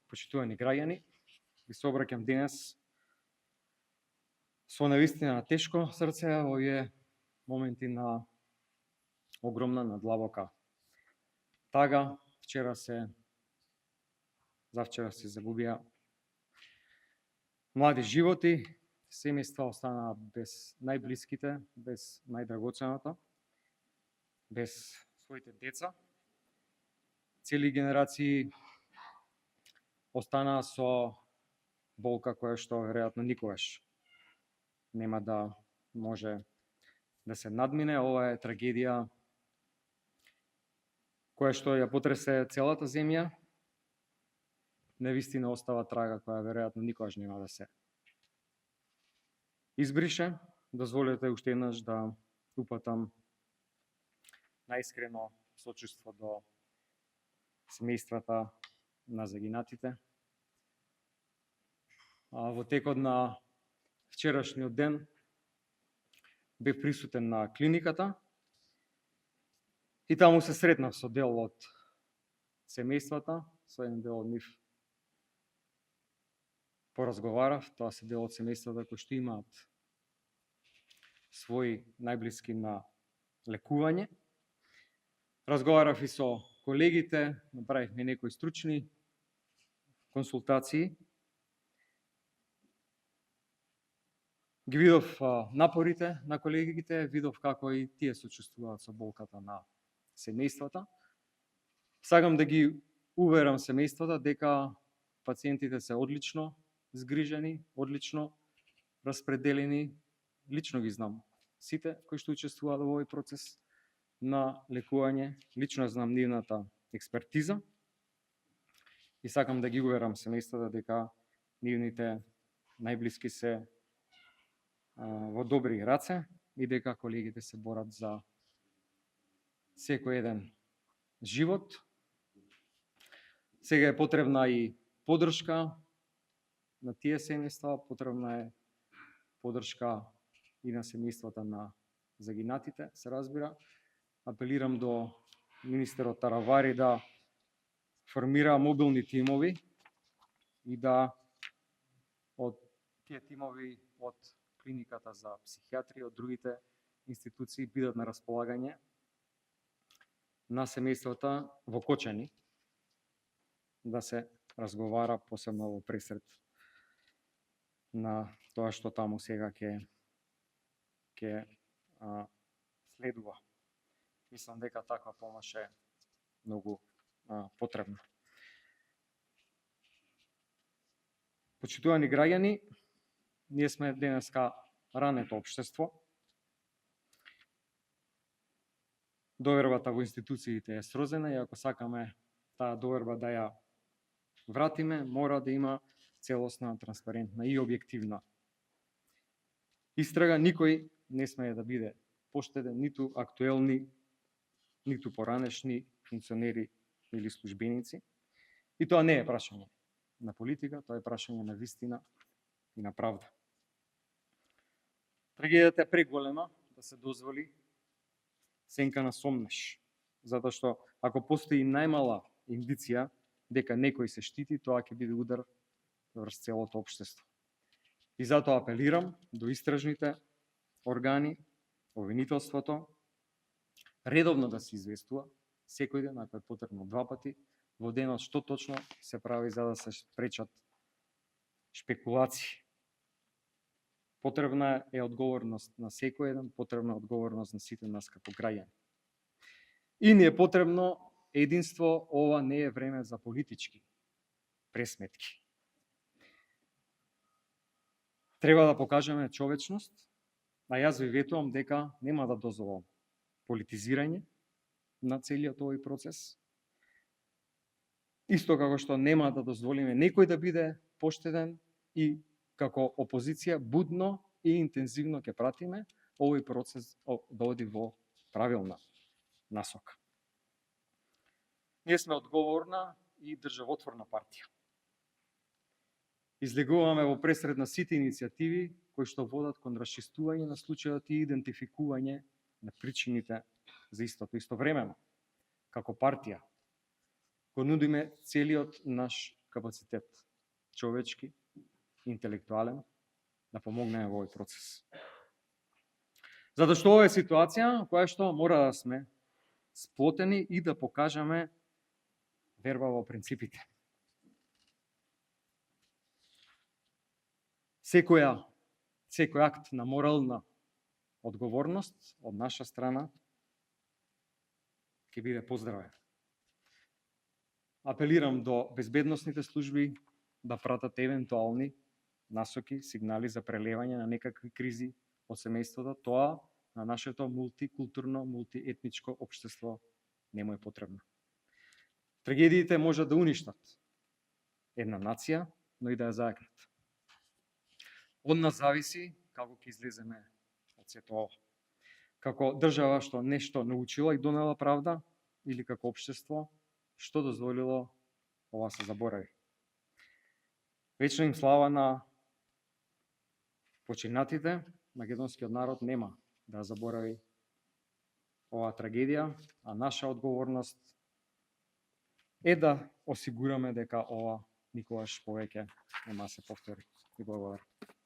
Почитувани граѓани, ви се обраќам денес со навистина тешко срце во овие моменти на огромна, надлабока тага. Завчера се загубија млади животи, семејства останаа без најблиските, без најдрагоценото, без своите деца. Цели генерации останаа со болка која што веројатно никогаш нема да може да се надмине. Ова е трагедија која што ја потресе целата земја. Навистина остава трага која веројатно никогаш нема да се избрише. Дозволете уште еднаш да упатам најискрено сочувство до семејствата на загинатите. Во текот на вчерашниот ден бев присутен на клиниката и таму се сретнав со дел од семејствата, со еден дел од нив поразговарав. Тоа се дел од семејствата кои што имаат своји најблиски на лекување. Разговарав и со колегите, направивме некои стручни консултации. Ги видов напорите на колегите, видов како и тие сочувствуваат со болката на семејствата. Сакам да ги уверам семејствата дека пациентите се одлично згрижени, одлично распределени. Лично ги знам сите кои што учествуваат во овој процес на лекување, лично знам нивната експертиза и сакам да ги уверам семејствата дека нивните најблиски се во добри раце и дека колегите се борат за секој еден живот. Сега е потребна и поддршка на тие семејства, потребна е поддршка и на семејствата на загинатите, се разбира. Апелирам до министерот Таравари да формира мобилни тимови и да од тие тимови од клиниката за психијатрија, од другите институции бидат на располагање на семејствата во Кочани, да се разговара посебно во пресред на тоа што таму сега ќе следува. Мислам дека таква помош е многу потребна. Почитувани граѓани, ние сме денеска рането општество. Довербата во институциите е срозена и ако сакаме таа доверба да ја вратиме, мора да има целосна, транспарентна и објективна истрага. Никој не смее да биде поштеден, ниту актуелни, ниту поранешни функционери или службеници. И тоа не е прашање на политика, тоа е прашање на вистина и на правда. Трагедијата е преголема да се дозволи сенка на сомнеш, затоа што ако постои најмала индиција дека некој се штити, тоа ќе биде удар врз целото општество. И затоа апелирам до истражните органи, обвинителството, редовно да се известува секој ден, ако е потребно 2 пати во денот, што точно се прави за да се спречат шпекулации. Потребна е одговорност на секој еден, потребна е одговорност на сите нас како граѓани. И ни е потребно единство. Ова не е време за политички пресметки. Треба да покажеме човечност, а јас ви ветувам дека нема да дозволам политизирање на целиот овој процес. Исто како што нема да дозволиме некој да биде поштеден и како опозиција будно и интензивно ќе пратиме овој процес да оди во правилна насока. Ние сме одговорна и државотворна партија. Излегуваме во пресред на сите иницијативи кои што водат кон расчистување на случајот и идентификување на причините за истото. Истовремено, како партија, го нудиме целиот наш капацитет, човечки, интелектуален, да помогнеме во овој процес. Затоа што ова е ситуација која што мора да сме сплотени и да покажаме верба во принципите. Секој акт на морална одговорност од наша страна ќе биде поздравен. Апелирам до безбедносните служби да пратат евентуални насоки, сигнали за прелевање на некакви кризи од семејството. Тоа на нашето мултикултурно, мултиетничко општество не му е потребно. Трагедиите можат да уништат една нација, но и да ја заекнат. Од нас зависи како ќе излеземе од сето ова. Како држава што нешто научила и донела правда, или како општество што дозволило ова се заборави. Вечна им слава на починатите. Македонскиот народ нема да заборави оваа трагедија, а наша одговорност е да осигураме дека ова никогаш повеќе нема да се повтори. И благодарам.